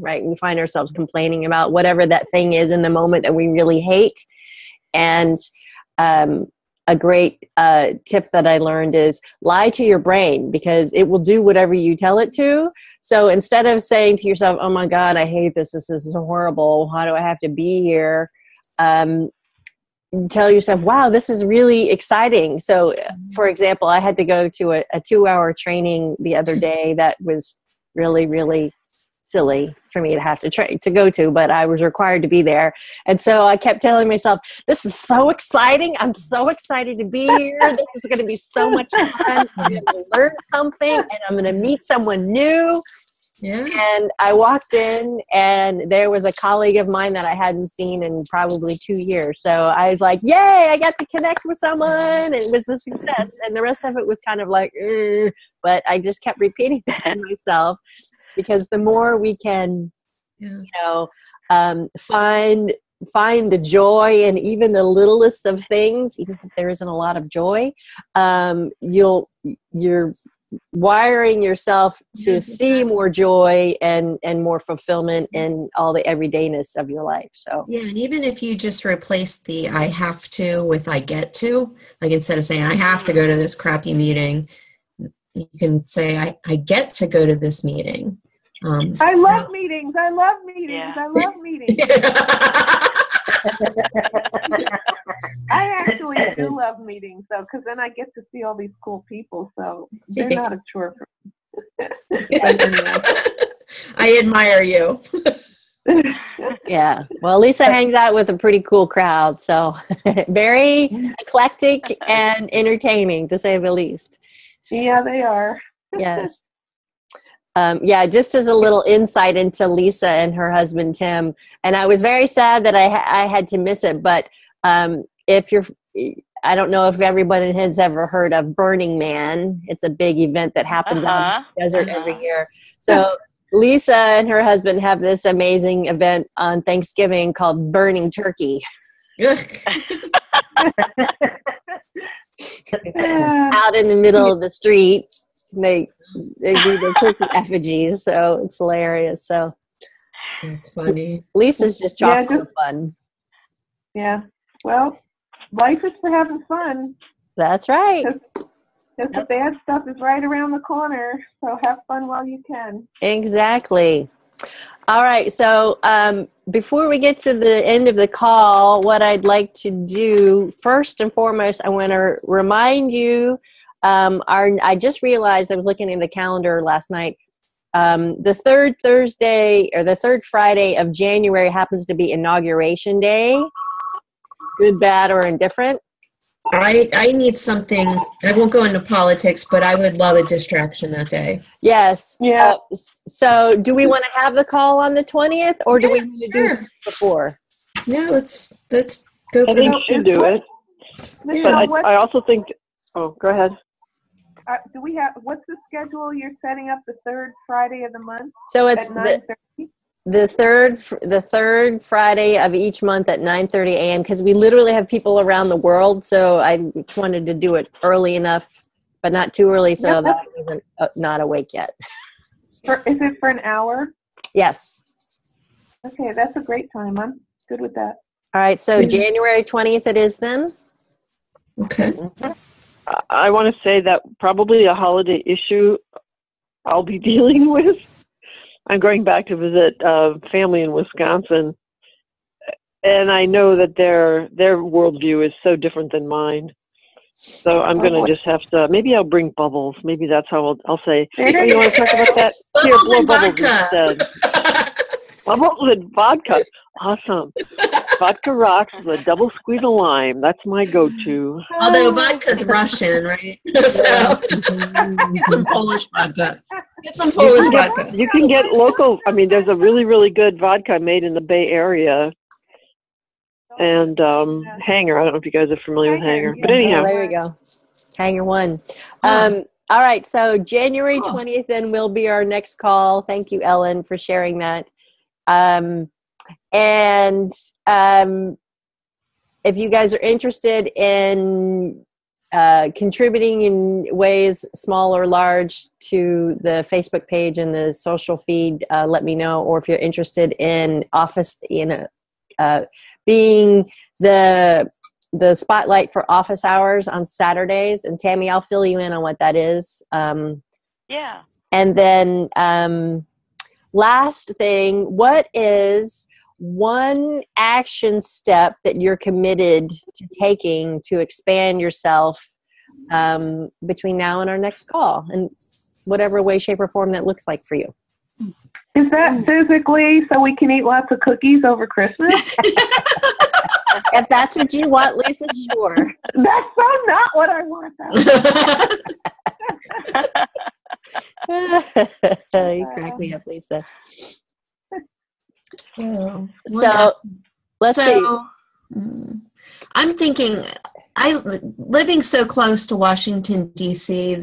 right? We find ourselves complaining about whatever that thing is in the moment that we really hate. And a great tip that I learned is lie to your brain, because it will do whatever you tell it to. So instead of saying to yourself, oh my God, I hate this, this is horrible, how do I have to be here? Tell yourself, wow, this is really exciting. So for example, I had to go to a 2-hour training the other day that was really, really silly for me to have to go to, but I was required to be there. And so I kept telling myself, this is so exciting. I'm so excited to be here. This is going to be so much fun. I'm going to learn something, and I'm going to meet someone new. Yeah. And I walked in, and there was a colleague of mine that I hadn't seen in probably 2 years. So I was like, yay, I got to connect with someone. It was a success. And the rest of it was kind of like, but I just kept repeating that to myself, because the more we can, find the joy in even the littlest of things, even if there isn't a lot of joy, you're wiring yourself to see more joy and more fulfillment in all the everydayness of your life. So yeah, and even if you just replace the I have to with I get to, like instead of saying I have to go to this crappy meeting, you can say I get to go to this meeting. I love meetings. I love meetings. Yeah. I love meetings. I actually do love meetings, though, because then I get to see all these cool people. So they're not a chore for me. I admire you. Yeah. Well, Lisa hangs out with a pretty cool crowd. So very eclectic and entertaining, to say the least. Yeah, they are. Yes. Just as a little insight into Lisa and her husband, Tim, and I was very sad that I had to miss it, but if you're, I don't know if everybody has ever heard of Burning Man. It's a big event that happens out in the desert every year. So Lisa and her husband have this amazing event on Thanksgiving called Burning Turkey. Out in the middle of the street, they do their turkey effigies, so it's hilarious. So it's funny. Lisa's just chocolate fun. Yeah. Well, life is for having fun. That's right. Because the bad stuff is right around the corner. So have fun while you can. Exactly. All right. So before we get to the end of the call, what I'd like to do first and foremost, I want to remind you. I just realized I was looking in the calendar last night. The third Thursday or the third Friday of January happens to be Inauguration Day. Good, bad, or indifferent? I need something. I won't go into politics, but I would love a distraction that day. Yes. Yeah. So do we want to have the call on the 20th or do we need to do it before? Yeah, let's go for I think you should do it. Michele, But I also think, go ahead. What's the schedule you're setting up the third Friday of the month? So it's at 9:30? the third Friday of each month at 9:30 a.m. because we literally have people around the world. So I just wanted to do it early enough, but not too early so that I wasn't not awake yet. Is it for an hour? Yes. Okay, that's a great time. I'm good with that. All right. So January 20th it is then. Okay. I want to say that probably a holiday issue I'll be dealing with. I'm going back to visit family in Wisconsin, and I know that their worldview is so different than mine. So I'm going to just have to. Maybe I'll bring bubbles. Maybe that's how I'll say. Oh, you want to talk about that? Here, blow bubbles instead. Bubbles and vodka. Awesome. Vodka rocks with a double squeeze of lime. That's my go-to. Although vodka's Russian, right? So get some Polish vodka. Get some Polish vodka. You can get local. I mean, there's a really, really good vodka made in the Bay Area. And Hanger. I don't know if you guys are familiar with Hanger. But anyhow. Oh, there we go. Hanger one. All right. So January 20th then will be our next call. Thank you, Ellen, for sharing that. And if you guys are interested in contributing in ways small or large to the Facebook page and the social feed, let me know. Or if you're interested in being the spotlight for office hours on Saturdays, and Tammy, I'll fill you in on what that is. Yeah. And then last thing, what is one action step that you're committed to taking to expand yourself between now and our next call, in whatever way, shape, or form that looks like for you? Is that physically so we can eat lots of cookies over Christmas? If that's what you want, Lisa, sure. That's so not what I want. You crack me up, Lisa. So let's see. I'm thinking, living so close to Washington D.C.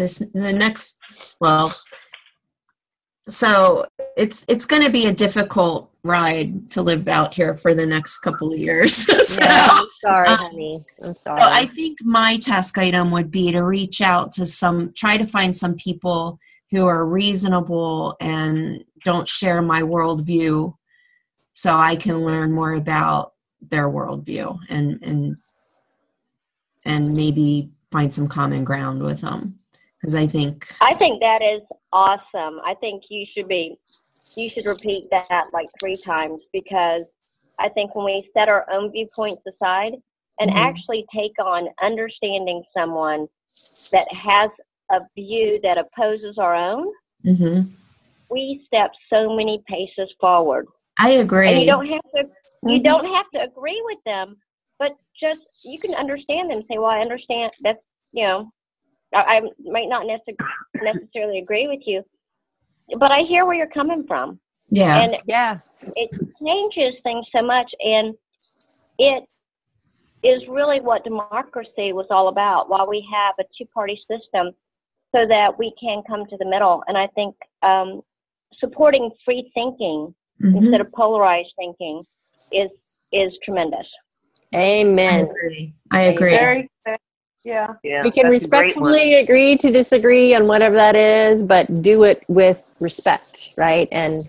So it's going to be a difficult ride to live out here for the next couple of years. So, yeah, I'm sorry, honey. I'm sorry. So I think my task item would be to reach out to try to find some people who are reasonable and don't share my worldview, so I can learn more about their worldview and maybe find some common ground with them. Because I think that is awesome. I think you should repeat that like 3 times, because I think when we set our own viewpoints aside and actually take on understanding someone that has a view that opposes our own, we step so many paces forward. I agree. And you don't have to agree with them, but just you can understand them. Say, well, I understand that, I might not necessarily agree with you, but I hear where you're coming from. Yeah. And it changes things so much, and it is really what democracy was all about, why we have a two-party system, so that we can come to the middle. And I think supporting free thinking instead of polarized thinking is tremendous. Amen. I agree. Very, yeah. We can respectfully agree to disagree on whatever that is, but do it with respect, right? And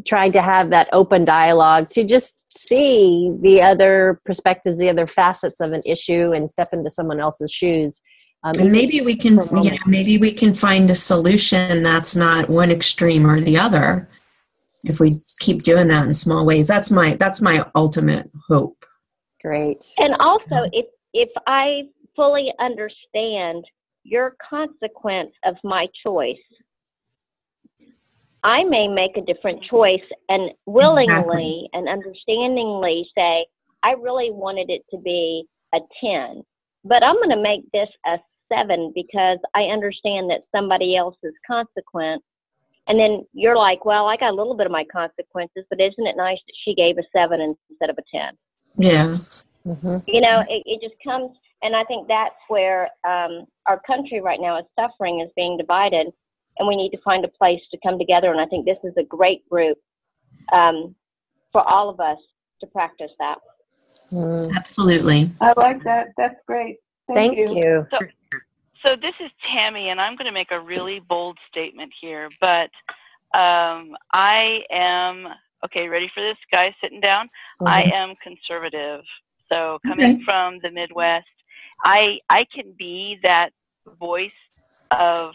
trying to have that open dialogue to just see the other perspectives, the other facets of an issue, and step into someone else's shoes. And maybe we can, maybe we can find a solution that's not one extreme or the other. If we keep doing that in small ways, that's my ultimate hope. Great. And also, if I fully understand your consequence of my choice, I may make a different choice and willingly and understandingly say, I really wanted it to be a 10, but I'm going to make this a 7 because I understand that somebody else's consequence. And then you're like, well, I got a little bit of my consequences, but isn't it nice that she gave a 7 instead of a 10? Yeah. You know, it just comes, and I think that's where our country right now is suffering, is being divided, and we need to find a place to come together. And I think this is a great group for all of us to practice that. Absolutely. I like that. That's great. Thank you. So this is Tammy, and I'm going to make a really bold statement here, but I am, okay, ready for this, guys, sitting down? I am conservative. So coming from the Midwest, I can be that voice of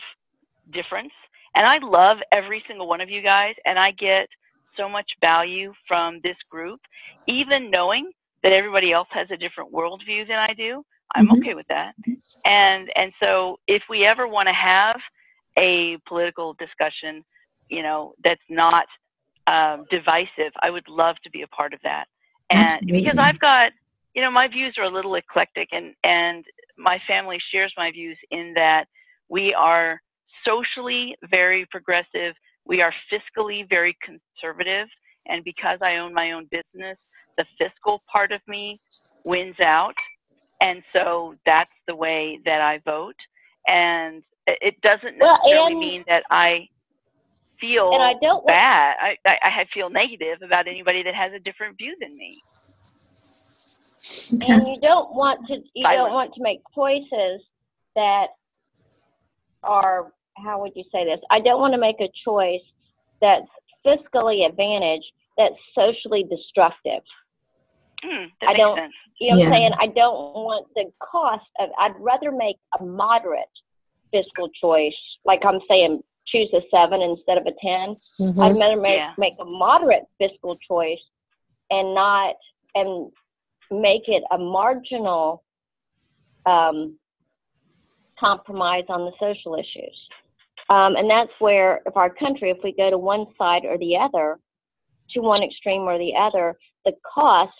difference, and I love every single one of you guys, and I get so much value from this group, even knowing that everybody else has a different worldview than I do. I'm okay with that. And so if we ever want to have a political discussion, you know, that's not divisive, I would love to be a part of that. And because I've got, you know, my views are a little eclectic, and my family shares my views in that we are socially very progressive, we are fiscally very conservative, and because I own my own business, the fiscal part of me wins out. And so that's the way that I vote. And it doesn't necessarily mean that I feel bad. I feel negative about anybody that has a different view than me. And you don't want to make choices that are, how would you say this? I don't want to make a choice that's fiscally advantaged, that's socially destructive. That makes sense. You know what I'm saying? I don't want the cost of, I'd rather make a moderate fiscal choice, like I'm saying, choose a 7 instead of a 10. I'd rather make a moderate fiscal choice and make it a marginal compromise on the social issues. And that's where, if our country, if we go to one side or the other, to one extreme or the other, the cost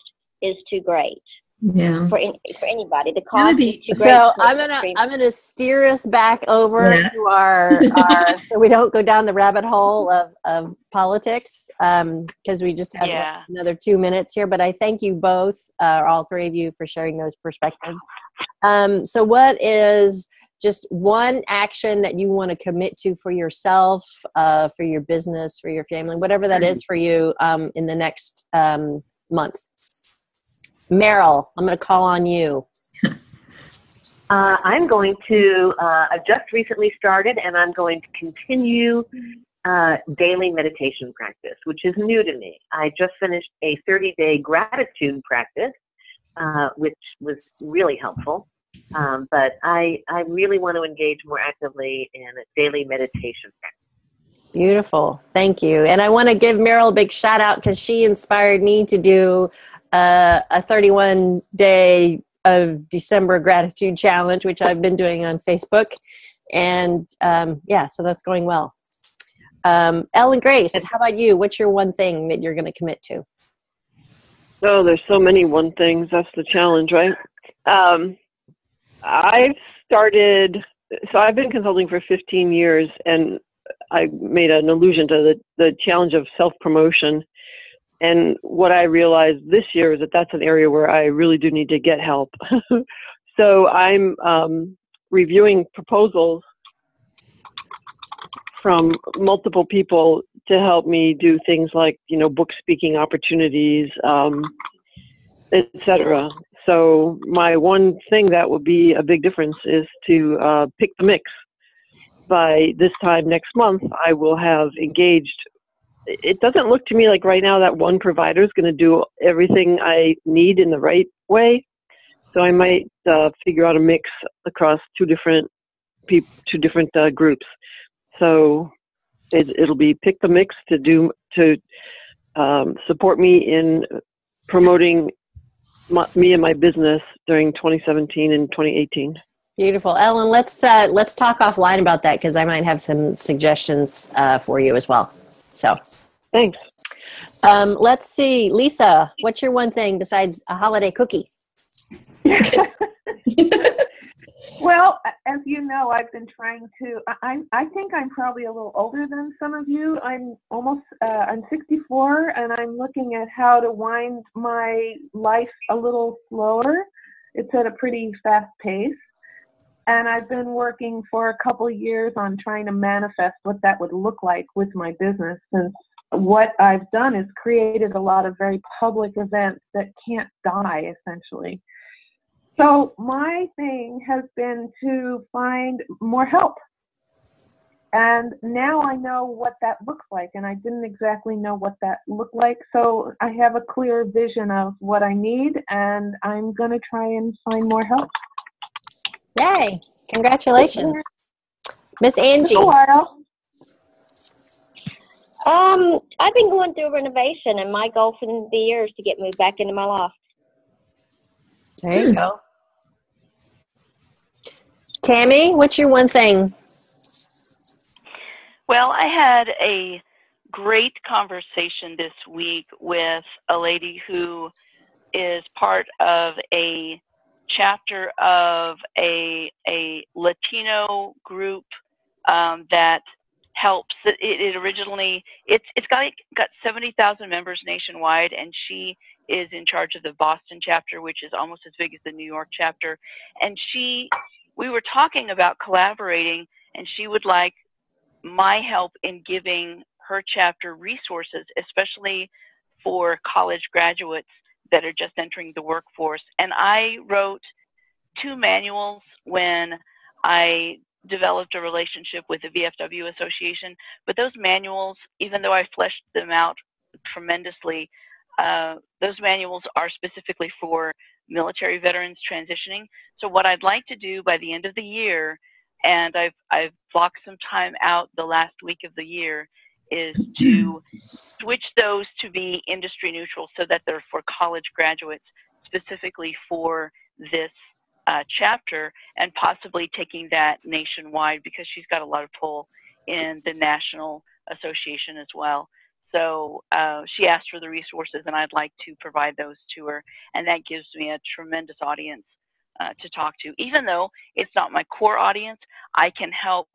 is too great. Yeah. For anybody, the cost is too great. So I'm gonna steer us back over to our so we don't go down the rabbit hole of politics, because we just have another 2 minutes here. But I thank you both, all three of you, for sharing those perspectives. So what is just one action that you want to commit to for yourself, for your business, for your family, whatever that is for you, in the next month? Meryl, I'm going to call on you. I'm going to, I've just recently started, and I'm going to continue daily meditation practice, which is new to me. I just finished a 30-day gratitude practice, which was really helpful. But I really want to engage more actively in a daily meditation practice. Beautiful. Thank you. And I want to give Meryl a big shout out, because she inspired me to do a 31-day of December gratitude challenge, which I've been doing on Facebook. And so that's going well. Ellen Grace, how about you? What's your one thing that you're going to commit to? Oh, there's so many one things. That's the challenge, right? I've been consulting for 15 years, and I made an allusion to the challenge of self-promotion. And what I realized this year is that that's an area where I really do need to get help. So I'm reviewing proposals from multiple people to help me do things like, book speaking opportunities, etc. So my one thing that will be a big difference is to pick the mix. By this time next month, I will have engaged. It doesn't look to me like right now that one provider is going to do everything I need in the right way. So I might figure out a mix across two different groups. So it'll be pick the mix to support me in promoting me and my business during 2017 and 2018. Beautiful. Ellen, let's talk offline about that, because I might have some suggestions for you as well. So thanks. Let's see. Lisa, what's your one thing besides a holiday cookies? Well, as you know, I've been trying to, I think I'm probably a little older than some of you. I'm 64, and I'm looking at how to wind my life a little slower. It's at a pretty fast pace. And I've been working for a couple of years on trying to manifest what that would look like with my business, since what I've done is created a lot of very public events that can't die, essentially. So my thing has been to find more help. And now I know what that looks like, and I didn't exactly know what that looked like. So I have a clear vision of what I need, and I'm going to try and find more help. Yay. Congratulations. Miss Angie. Took a while. I've been going through a renovation, and my goal for the year is to get moved back into my loft. There you go. Tammy, what's your one thing? Well, I had a great conversation this week with a lady who is part of a chapter of a Latino group that helps. It originally, it's got 70,000 members nationwide, and she is in charge of the Boston chapter, which is almost as big as the New York chapter. And we were talking about collaborating, and she would like my help in giving her chapter resources, especially for college graduates that are just entering the workforce. And I wrote 2 manuals when I developed a relationship with the VFW Association. But those manuals, even though I fleshed them out tremendously, those manuals are specifically for military veterans transitioning. So what I'd like to do by the end of the year, and I've blocked some time out the last week of the year, is to switch those to be industry neutral so that they're for college graduates specifically for this chapter, and possibly taking that nationwide, because she's got a lot of pull in the national association as well. So she asked for the resources, and I'd like to provide those to her, and that gives me a tremendous audience to talk to. Even though it's not my core audience, I can help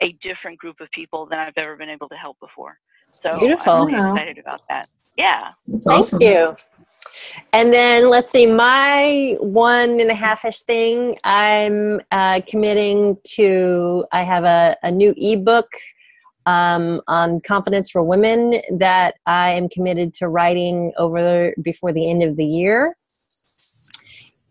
a different group of people than I've ever been able to help before. So beautiful. I'm really excited about that. Yeah. That's Thank awesome. you. And then let's see, my 1.5-ish thing, I'm committing to, I have a new ebook on confidence for women that I am committed to writing before the end of the year.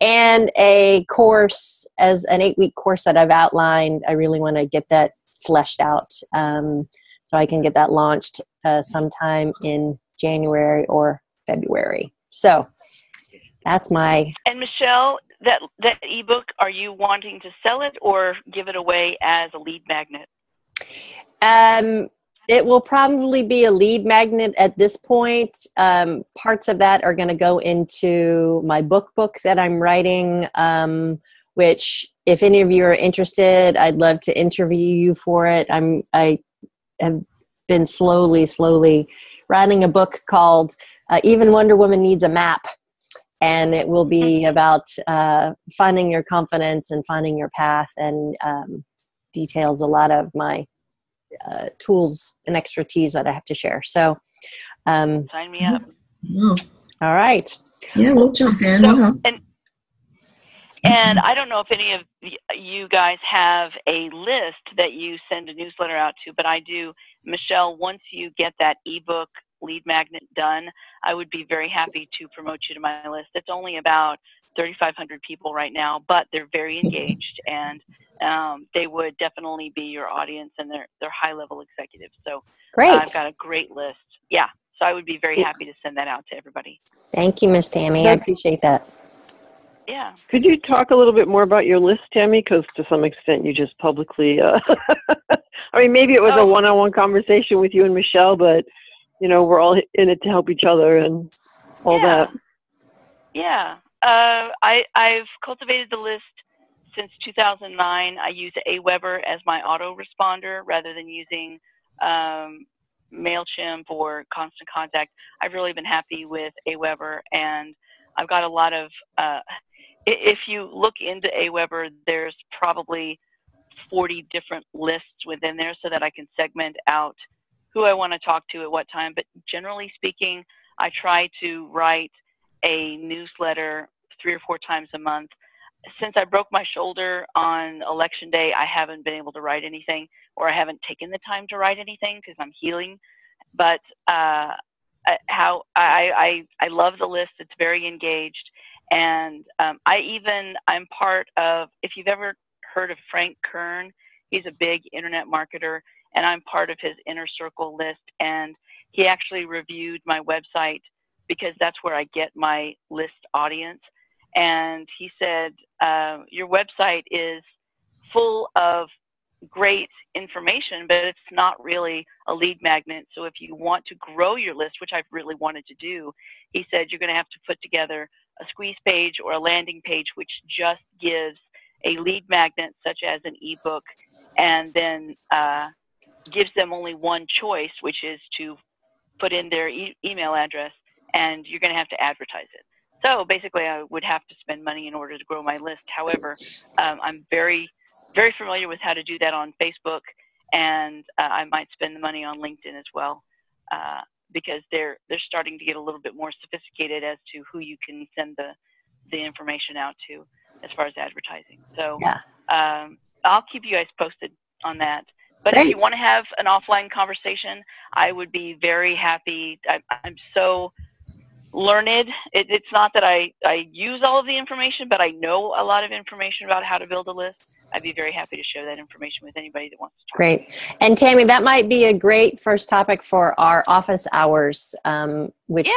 And a course, as an 8-week course that I've outlined. I really want to get that fleshed out so I can get that launched sometime in January or February. So that's my... And Michele, that ebook, are you wanting to sell it or give it away as a lead magnet? It will probably be a lead magnet at this point. Parts of that are going to go into my book that I'm writing, which if any of you are interested, I'd love to interview you for it. I have been slowly writing a book called Even Wonder Woman Needs a Map. And it will be about finding your confidence and finding your path, and details a lot of my tools and expertise that I have to share. So sign me up. Oh. All right. Yeah, we'll jump in. So, and I don't know if any of you guys have a list that you send a newsletter out to, but I do. Michele, once you get that ebook lead magnet done, I would be very happy to promote you to my list. It's only about 3,500 people right now, but they're very engaged, and they would definitely be your audience, and they're high-level executives. So Great. I've got a great list. Yeah, so I would be very happy to send that out to everybody. Thank you, Miss Tammy. I appreciate that. Yeah. Could you talk a little bit more about your list, Tammy? Because to some extent you just publicly, I mean, maybe it was a one-on-one conversation with you and Michele, but, you know, we're all in it to help each other and all that. Yeah. I've cultivated the list since 2009. I use Aweber as my autoresponder rather than using MailChimp or Constant Contact. I've really been happy with Aweber, and I've got a lot of if you look into Aweber, there's probably 40 different lists within there so that I can segment out who I want to talk to at what time. But generally speaking, I try to write a newsletter 3 or 4 times a month. Since I broke my shoulder on election day, I haven't been able to write anything, or I haven't taken the time to write anything because I'm healing. But I love the list. It's very engaged. And I'm part of, if you've ever heard of Frank Kern, he's a big internet marketer, and I'm part of his inner circle list. And he actually reviewed my website because that's where I get my list audience. And he said, your website is full of great information, but it's not really a lead magnet. So if you want to grow your list, which I've really wanted to do, he said you're going to have to put together a squeeze page or a landing page, which just gives a lead magnet, such as an ebook, and then gives them only one choice, which is to put in their email address, and you're going to have to advertise it. So basically, I would have to spend money in order to grow my list. However, I'm very, very familiar with how to do that on Facebook, and I might spend the money on LinkedIn as well, because they're starting to get a little bit more sophisticated as to who you can send the information out to as far as advertising. So Yeah. I'll keep you guys posted on that. But Great. if you want to have an offline conversation, I would be very happy. I'm so learned. It's not that I use all of the information, but I know a lot of information about how to build a list. I'd be very happy to share that information with anybody that wants to talk. Great. And Tammy, that might be a great first topic for our office hours, which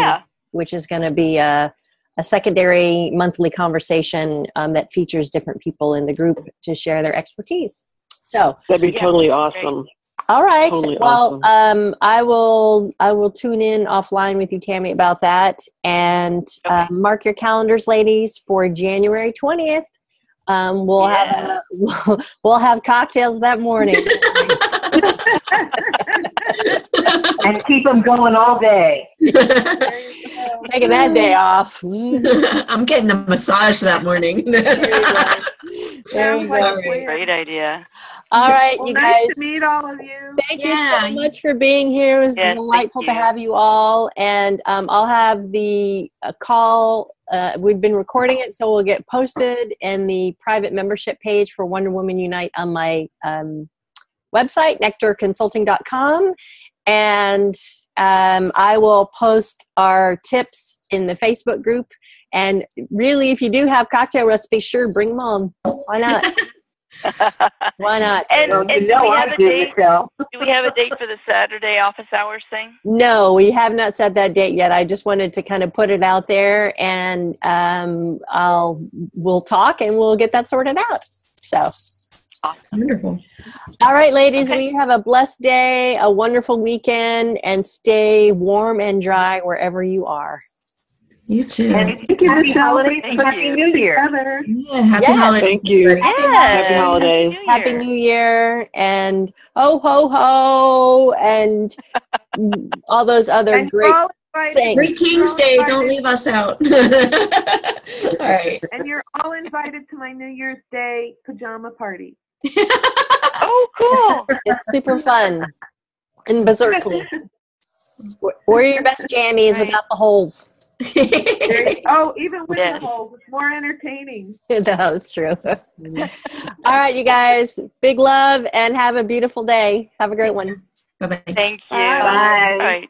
is going to be a secondary monthly conversation that features different people in the group to share their expertise. So that'd be totally awesome. Great. All right. Totally well, awesome. I will tune in offline with you, Tammy, about that, and mark your calendars, ladies, for January 20th. We'll have cocktails that morning. And keep them going all day. Taking that day off. I'm getting a massage that morning. There you go. Great idea. All right, well, you nice guys. to meet all of you. Thank you so much for being here. It was delightful to have you all. And I'll have the call. We've been recording it, so we'll get posted in the private membership page for Women Unite on my website, nectarconsulting.com. And I will post our tips in the Facebook group. And really, if you do have cocktail recipes, sure, bring them on. Why not? Why not? And Well, do we have a date? Do we have a date for the Saturday office hours thing? No, we have not set that date yet. I just wanted to kind of put it out there, and we'll talk and we'll get that sorted out. So awesome. Wonderful. All right, ladies, we have a blessed day, a wonderful weekend, and stay warm and dry wherever you are. You too. And thank you, happy holidays and happy New Year. Yeah, happy holidays. Thank you. Happy holidays. Happy New Year, and ho, ho, ho, and all those other great things. Great King's Day. Don't leave us out. All right. And you're all invited to my New Year's Day pajama party. Oh, cool. It's super fun and berserkly. Wear your best jammies without the holes. Even with the holes, it's more entertaining. No, that's true. All right, you guys. Big love and have a beautiful day. Have a great one. Bye-bye. Thank you. Bye. All right.